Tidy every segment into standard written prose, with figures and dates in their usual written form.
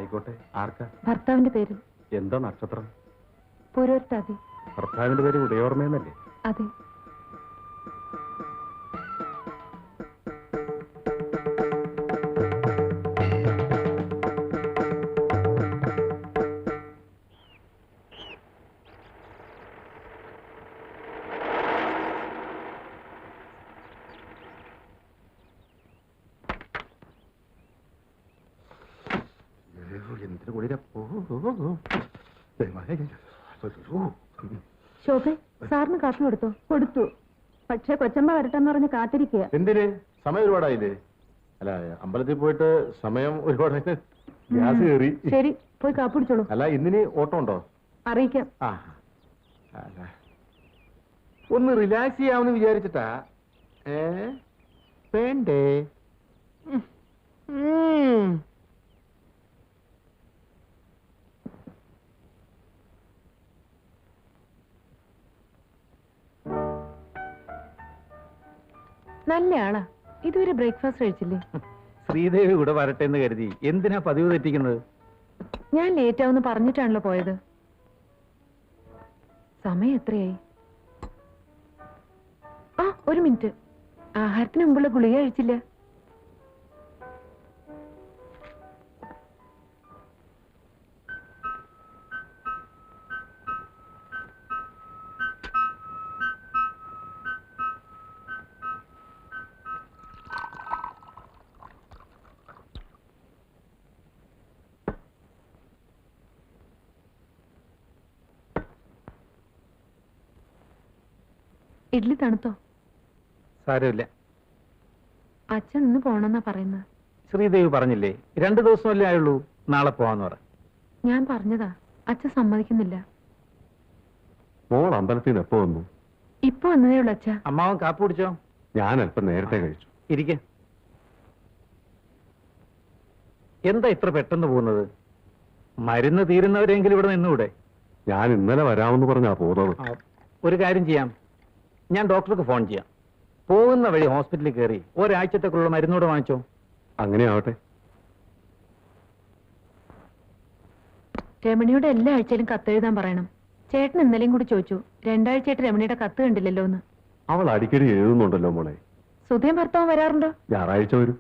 ആയിക്കോട്ടെ. ആർക്കാ? ഭർത്താവിന്റെ പേര്. എന്താ നക്ഷത്രം? പൂരോരുട്ടാതി. ഭർത്താവിന്റെ പേര് ഉദയോർമ്മയെന്നല്ലേ? അതെ. ശോഭെ, സാറിന് കാപ്പി കൊടുത്തോ? കൊടുത്തു. പക്ഷെ കൊച്ചമ്മ വരട്ടെന്ന് പറഞ്ഞ് കാത്തിരിക്കുക. എന്തിന്? സമയം ഒരുപാടായില്ലേ? അല്ല, അമ്പലത്തിൽ പോയിട്ട് സമയം ഒരുപാടായിട്ട് ഗ്യാസ് കയറി. ശരി, പോയി കാപ്പി കുടിച്ചോളൂ. അല്ല, ഇന്നിനി ഓട്ടം ഉണ്ടോ? അറിയിക്കാം. അല്ല, ഒന്ന് റിലാക്സ് ചെയ്യാമെന്ന് വിചാരിച്ചിട്ടാ. വേണ്ടേ? നല്ല ആളാ. ഇതുവരെ ബ്രേക്ക്ഫാസ്റ്റ് കഴിച്ചില്ലേ? ശ്രീദേവി കൂടെ വരട്ടെ എന്ന് കരുതി എന്തിനാ പതിവ് തെറ്റിക്കുന്നത്? ഞാൻ ലേറ്റ് ആവുന്ന പറഞ്ഞിട്ടാണല്ലോ പോയത്. സമയം എത്രയായി? ഒരു മിനിറ്റ്. ആഹാരത്തിന് മുമ്പുള്ള ഗുളിക കഴിച്ചില്ല. ഇഡ്ലി തണുത്തോ? സാരമില്ല. അച്ഛൻ ഇന്ന് പോണെന്നാ പറയുന്നത്. ശ്രീദേവി പറഞ്ഞില്ലേ, 2 ദിവസമല്ലേ ആയുള്ളൂ, നാളെ പോവാന്ന് പറ. ഞാൻ പറഞ്ഞതാ, അച്ഛൻ സമ്മതിക്കുന്നില്ല. മോൾ അമ്പലത്തിൽ നിന്ന് എപ്പോ വന്നു? ഇപ്പൊ വന്നതേ ഉള്ളു അച്ഛാ. അമ്മാവൻ കാപ്പി കുടിച്ചോ? ഞാൻ അല്പം നേരത്തെ കഴിച്ചു. ഇരിക്ക. എന്താ ഇത്ര പെട്ടെന്ന് പോകുന്നത്? മരുന്ന് തീരുന്നവരെങ്കിലും ഇവിടെ നിന്നൂടെ? ഞാൻ ഇന്നലെ വരാമെന്ന് പറഞ്ഞാ പോകുന്നത്. ഒരു കാര്യം ചെയ്യാം, ഞാൻ ഡോക്ടർക്ക് ഫോൺ ചെയ്യാം. പോകുന്ന വഴി ഹോസ്പിറ്റലിൽ കയറി ഒരാഴ്ചത്തേക്കുള്ള മരുന്നോട് വാങ്ങിച്ചോ. അങ്ങനെ ആവട്ടെ. രമണിയോട് എല്ലാ ആഴ്ചയിലും കത്തെഴുതാൻ പറയണം. ചേട്ടൻ ഇന്നലെയും കൂടി ചോദിച്ചു, 2 ആഴ്ചയായിട്ട് രമണിയുടെ കത്ത് കണ്ടില്ലല്ലോ എന്ന്. അവൾ അടിക്കടി എഴുതുന്നുണ്ടല്ലോ മോളെ. സുധയും ഭർത്താവും വരാറുണ്ടോ? ഞായറാഴ്ച വരും.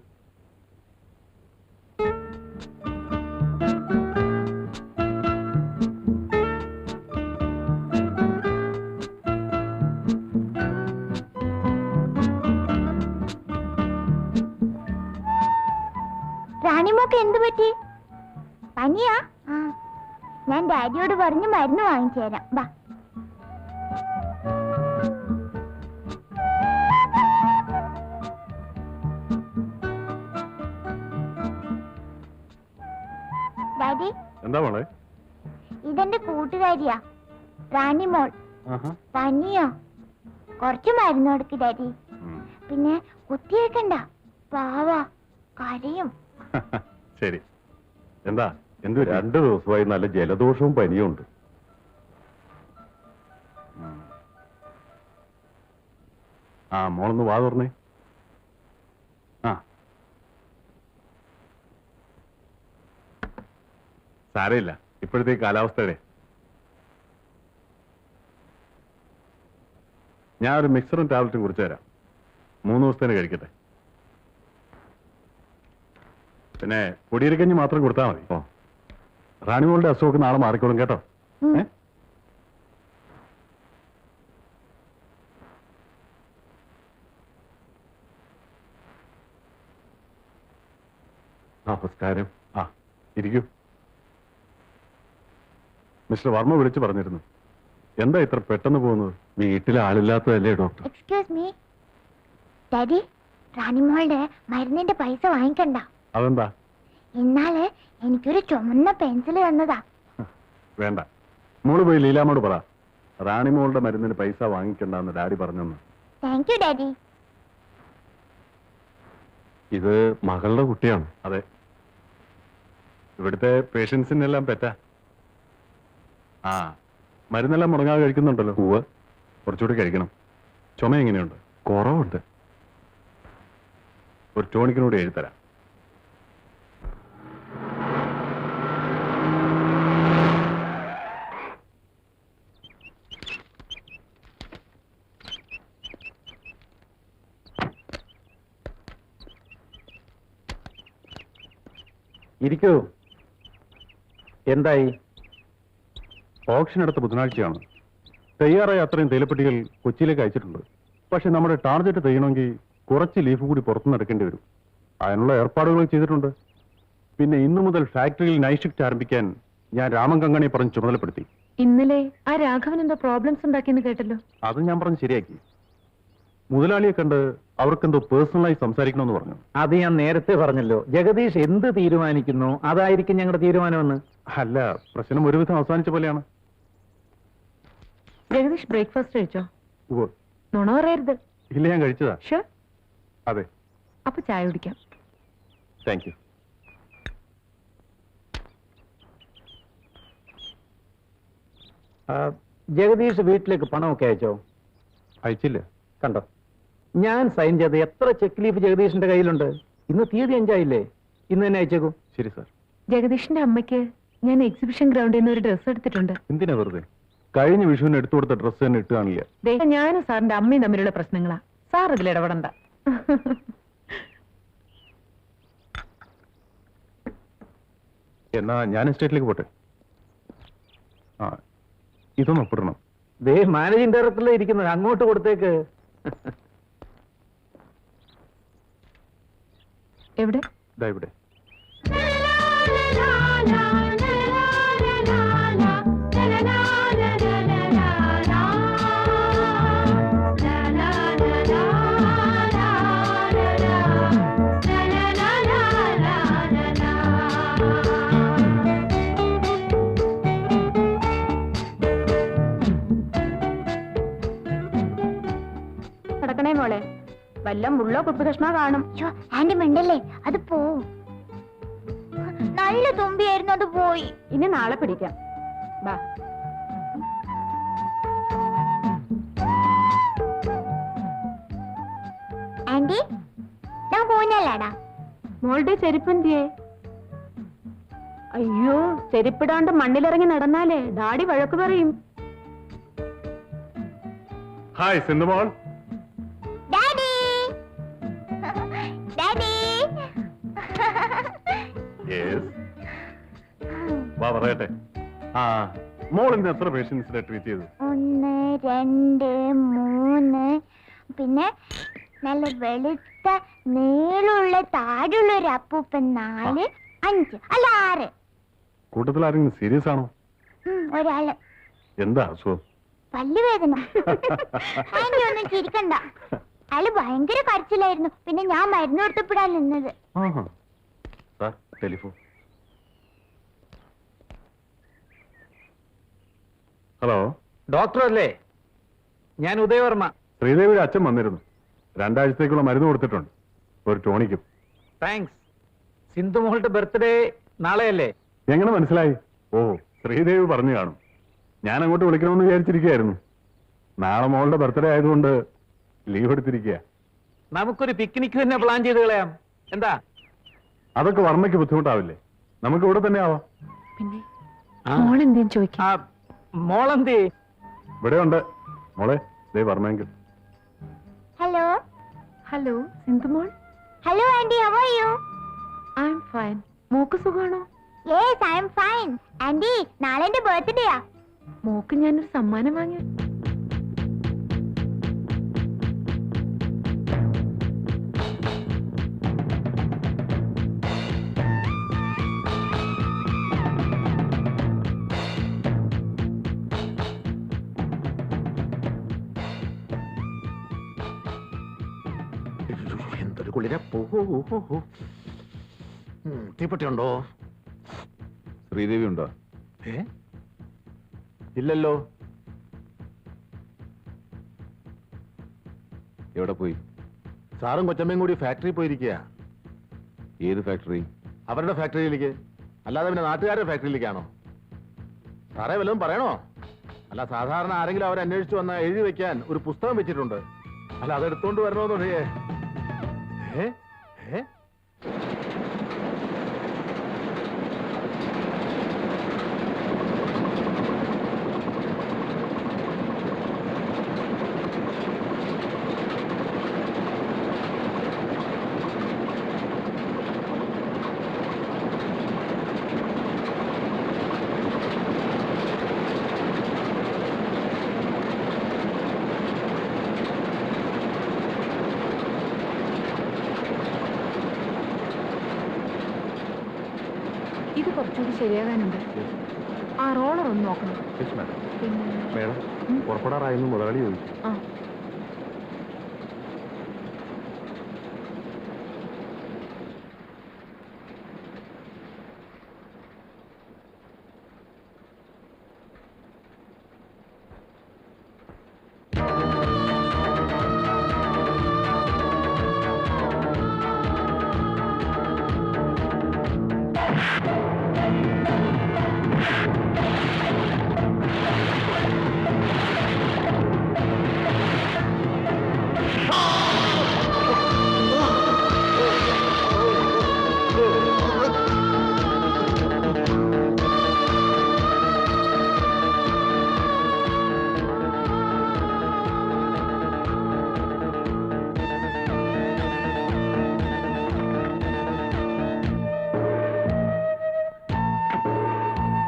റാണിമോക്ക് എന്ത് പറ്റി? പനിയാ? ഞാൻ ഡാഡിയോട് പറഞ്ഞ് മരുന്ന് വാങ്ങിച്ചു തരാം. ബാ. ഡാഡി, എന്താ മോളെ? ഇതെന്റെ കൂട്ടുകാരിയാ, റാണിമോൾ. പനിയാ? കുറച്ച് മരുന്ന് കൊടുക്ക് ഡാഡി. പിന്നെ കുത്തിയേക്കണ്ട, പാവാ, കരയും. ശരി. എന്താ? 2 ദിവസമായി നല്ല ജലദോഷവും പനിയും ഉണ്ട്. മോളൊന്ന് വാ തുറന്നേ. സാരമില്ല, ഇപ്പോഴത്തെ കാലാവസ്ഥയുടെ. ഞാൻ ഒരു മിക്സറും ടാബ്ലറ്റും കുറിച്ച് തരാം. 3 ദിവസത്തേന് കഴിക്കട്ടെ. പിന്നെ പൊടിയരിക്കഞ്ഞ് മാത്രം കൊടുത്താൽ മതി. റാണിമോളുടെ അസുഖമൊക്കെ നാളെ മാറിക്കോളും കേട്ടോ. നമസ്കാരം. ഇരിക്കൂ. മിസ്റ്റർ വർമ്മ വിളിച്ചു പറഞ്ഞിരുന്നു. എന്താ ഇത്ര പെട്ടെന്ന് പോകുന്നത്? വീട്ടിൽ ആളില്ലാത്തതല്ലേ ഡോക്ടർ? എക്സ്ക്യൂസ് മീ ഡാഡി, റാണിമോളുടെ മരുന്നിന്റെ പൈസ വാങ്ങിക്കണ്ട. അതെന്താ? ഇന്നാള് എനിക്കൊരു ചുമന്ന പെൻസിൽ തന്നതാ. വേണ്ട, മോള് പോയി ലീലാമ്മോട് പറ, റാണിമോളുടെ മരുന്നിന് പൈസ വാങ്ങിക്കണ്ടെന്ന് ഡാഡി പറഞ്ഞെന്ന്. Thank you daddy. ഇത് മകളുടെ കുട്ടിയാണ്. അതെ, ഇവിടുത്തെ പേഷ്യൻസിനെല്ലാം പെറ്റാ. മരുന്നെല്ലാം മുടങ്ങാതെ കഴിക്കുന്നുണ്ടല്ലോ? കുറച്ചുകൂടി കഴിക്കണം. ചുമ എങ്ങനെയുണ്ട്? കുറവുണ്ട്. ഒരു ടോണിക്കിനോട് എഴുതരാം. ഇരിക്കൂ. എന്തായി? ഓപ്ഷൻ അടുത്ത ബുധനാഴ്ചയാണ്. തയ്യാറായ അത്രയും തേയിലപ്പെട്ടികൾ കൊച്ചിയിലേക്ക് അയച്ചിട്ടുണ്ട്. പക്ഷെ നമ്മുടെ ടാർഗറ്റ് ചെയ്യണമെങ്കിൽ കുറച്ച് ലീഫ് കൂടി പുറത്തുനിന്ന് എടുക്കേണ്ടി വരും. അതിനുള്ള ഏർപ്പാടുകൾ ചെയ്തിട്ടുണ്ട്. പിന്നെ ഇന്നു മുതൽ ഫാക്ടറിയിൽ നൈറ്റ് ഷിഫ്റ്റ് ആരംഭിക്കാൻ ഞാൻ രാമൻ കങ്ങാണി പറഞ്ഞ് ചുമതലപ്പെടുത്തി. ഇന്നലെ ആ രാഘവൻ എന്തോ പ്രോബ്ലംസ് ഉണ്ടാക്കിയെന്ന് കേട്ടല്ലോ. അത് ഞാൻ പറഞ്ഞ് ശരിയാക്കി. മുതലാളിയെ കണ്ട് അവർക്കെന്തോ പേഴ്സണലായി സംസാരിക്കണമെന്ന് പറഞ്ഞു. അത് ഞാൻ നേരത്തെ പറഞ്ഞല്ലോ. ജഗദീഷ് എന്ത് തീരുമാനിക്കുന്നു അതായിരിക്കും ഞങ്ങളുടെ തീരുമാനമെന്ന്. അല്ല, പ്രശ്നം ഒരുവിധം അവസാനിച്ച പോലെയാണ്. ജഗദീഷ് ബ്രേക്ക്ഫാസ്റ്റ് കഴിച്ചോ? ഉവ്വ്. നുണ പറയരുത്. ഇല്ല, ഞാൻ കഴിച്ചതാ. ഷുവർ? അതെ. അപ്പൊ ചായ കുടിക്കാം. Thank you. ജഗദീഷ് വീട്ടിലേക്ക് പണമൊക്കെ അയച്ചോ? അയച്ചില്ല. കണ്ടോ, ഞാൻ സൈൻ ചെയ്ത് എത്ര ചെക്ക് ലീഫ് ജഗദീഷിന്റെ കയ്യിലുണ്ട്. ഇന്ന് തീയതി 5 ആയില്ലേ? ഇന്ന് തന്നെ അയച്ചേക്കൂ. ശരി സാർ. ജഗദീഷിന്റെ അമ്മയ്ക്ക് ഞാൻ എക്സിബിഷൻ ഗ്രൗണ്ടിൽ നിന്ന് ഒരു ഡ്രസ്സ് എടുത്തിട്ടുണ്ട്. എന്തിനാ വെറുതെ? കഴിഞ്ഞ വിഷുവിന് എടുത്തു കൊടുത്ത ഡ്രസ്സ് തന്നെ ഇട്ട് കാണില്ല. ദേ, ഞാനും സാറിന്റെ അമ്മയും തമ്മിലുള്ള പ്രശ്നങ്ങളാ. സാർ ഇതിൽ ഇടപെടണ്ട. എന്നാ ഞാൻ എസ്റ്റേറ്റിലേക്ക് പോട്ടെ. ആ, ഇതൊന്ന് ഒപ്പിടണം. ദേ, മാനേജിംഗ് ഡയറക്ടറിലെ ഇരിക്കുന്നത്, അങ്ങോട്ട് കൊടുത്തേക്ക്. എവിടെ? ദാ ഇവിടെ. നടക്കണേ മോളെ, വല്ല മുള്ളോ കുപ്പി കഷ്ണോ കാണും. ആന്റി മിണ്ടല്ലേ, അത് പോവും. നല്ല തുമ്പിയായിരുന്നു, അത് പോയി. ഇനി നാളെ പിടിക്കാം. ബാ. ആന്റി, ഞാൻ പോന്നല്ലേടാ. മോളുടെ ചെരുപ്പന്തിയേ? അയ്യോ, ചെരുപ്പിടാണ്ട് മണ്ണിലിറങ്ങി നടന്നാലേ ഡാഡി വഴക്ക് പറയും. ഹായ് സിന്ധുമോൾ. Daddy, daddy. വാ പറയട്ടെ. ആ, മോൾ ഇന്ന് എത്ര പേഷ്യൻസിനെ ട്രീറ്റ് ചെയ്തു? 1 2 3, പിന്നെ നല്ല വെളുത്ത നീളമുള്ള താഴെയുള്ള ഒരു അപ്പൂപ്പൻ 4 5 അല്ല 6. കൂട്ടത്തിൽ ആരെങ്കിലും സീരിയസ് ആണോ? ഒരാള്. എന്താ അസുഖം? പല്ലുവേദന. ആന്റി ഒന്നും ചിരിക്കണ്ട. അയാള് ഭയങ്കര കരച്ചിലായിരുന്നു. പിന്നെ ഞാൻ മരുന്ന് കൊടുത്തപ്പെടാൻ നിന്നത്. ടെലിഫോൺ. ഹലോ, ഡോക്ടർ അല്ലേ? ഞാൻ ഉദയവർമ്മ. ശ്രീദേവിയുടെ അച്ഛൻ വന്നിരുന്നു. 2 ആഴ്ചത്തേക്കുള്ള മരുന്ന് കൊടുത്തിട്ടുണ്ട്, ഒരു ടോണിക്കും. താങ്ക്സ്. സിന്ധുമോളുടെ ബർത്ത്ഡേ നാളെയല്ലേ? എങ്ങനെ മനസ്സിലായി? ഓ, ശ്രീദേവി പറഞ്ഞു കാണും. ഞാൻ അങ്ങോട്ട് വിളിക്കണമെന്ന് വിചാരിച്ചിരിക്കുകയായിരുന്നു. നാളെ മോളുടെ ബർത്ത്ഡേ ആയതുകൊണ്ട് ലീവ് എടുത്തിരിക്കുക. നമുക്കൊരു പിക്നിക് തന്നെ പ്ലാൻ ചെയ്ത് കളയാം. എന്താ? അതൊക്കെ വർമ്മയ്ക്ക് ബുദ്ധിമുട്ടാവില്ലേ? നമുക്ക് ഇവിടെ തന്നെ ആവാം. പിന്നെ മോളെന്തേലും ചോദിക്കാം. മോളെന്തേ? ഇവിടെ ഉണ്ട് മോളെ. ദേ വർമ്മയെങ്കിൽ. ഹലോ. ഹലോ സിന്ധുമോൾ. Hello aunty, how are you? I am fine. മോക്ക് സുഖാണോ? Yes, I am fine. Aunty, നാളെ എന്റെ ബർത്ത്ഡേയാ. മോക്ക് ഞാനൊരു സമ്മാനം വാങ്ങി. എന്തൊരു കുളിര. തീപ്പെട്ടിയുണ്ടോ? ശ്രീദേവി ഉണ്ടോ? ഇല്ലല്ലോ. എവിടെ പോയി? സാറും കൊച്ചമ്മയും കൂടി ഫാക്ടറി പോയിരിക്കുക. ഏത് ഫാക്ടറി? അവരുടെ ഫാക്ടറിയിലേക്ക്, അല്ലാതെ പിന്നെ നാട്ടുകാരുടെ ഫാക്ടറിയിലേക്കാണോ? സാറേ വല്ലതും പറയണോ? അല്ല, സാധാരണ ആരെങ്കിലും അവരെ അന്വേഷിച്ചു വന്നാൽ എഴുതി വെക്കാൻ ഒരു പുസ്തകം വെച്ചിട്ടുണ്ട്. അല്ല, അതെടുത്തോണ്ട് വരണോന്ന്. കുറച്ചുകൂടി ശരിയാകാനുണ്ട്. ആ റോളർ ഒന്ന് നോക്കണം. പിന്നെ മേഡം പുറപ്പെടാറായിരുന്നു മുതലാളി ചോദിച്ചു. ആ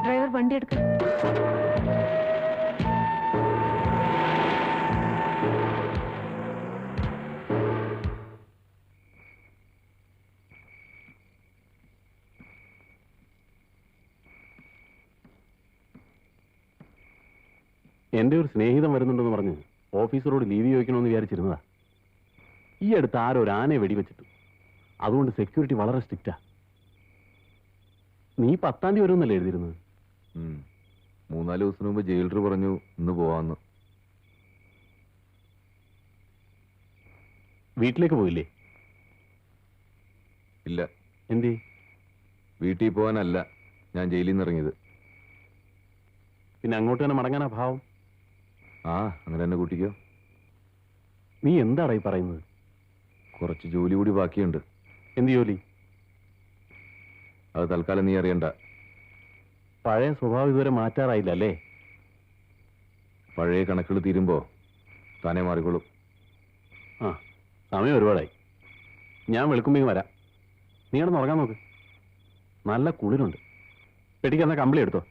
ഡ്രൈവർ വണ്ടി എടുക്ക. എന്റെ ഒരു സ്നേഹിതൻ വരുന്നുണ്ടെന്ന് പറഞ്ഞ് ഓഫീസറോട് ലീവ് ചോദിക്കണമെന്ന് വിചാരിച്ചിരുന്നതാ. ഈ അടുത്ത് ആരോ ഒരു ആനയെ വെടിവെച്ചിട്ടു. അതുകൊണ്ട് സെക്യൂരിറ്റി വളരെ സ്ട്രിക്റ്റാ. നീ 10-ാം തീയതി വരുമെന്നല്ലേ എഴുതിയിരുന്നത്? 3-4 ദിവസത്തിന് മുമ്പ് ജയിലർ പറഞ്ഞു ഇന്ന് പോവാന്ന്. വീട്ടിലേക്ക് പോയില്ലേ? ഇല്ല. എന്തേ? വീട്ടിൽ പോകാനല്ല ഞാൻ ജയിലിൽ നിന്ന് ഇറങ്ങിയത്. പിന്നെ അങ്ങോട്ട് തന്നെ മടങ്ങാനാ ഭാവം? ആ, അങ്ങനെ തന്നെ കൂട്ടിക്കോ. നീ എന്താടാ ഈ പറയുന്നത്? കുറച്ച് ജോലി കൂടി ബാക്കിയുണ്ട്. എന്ത് ജോലി? അത് തൽക്കാലം നീ അറിയണ്ട. പഴയ സ്വഭാവം ഇതുവരെ മാറ്റാറായില്ല അല്ലേ? പഴയ കണക്കുകൾ തീരുമ്പോ താനേ മാറിക്കോളും. ആ, സമയം ഒരുപാടായി. ഞാൻ വെളുക്കുമ്പേക്കും വരാം. നീ കിടന്ന് ഉറങ്ങാൻ നോക്ക്. നല്ല കുളിരുണ്ട്. പെട്ടിക്ക് എന്നാ കമ്പിളി എടുത്തോ.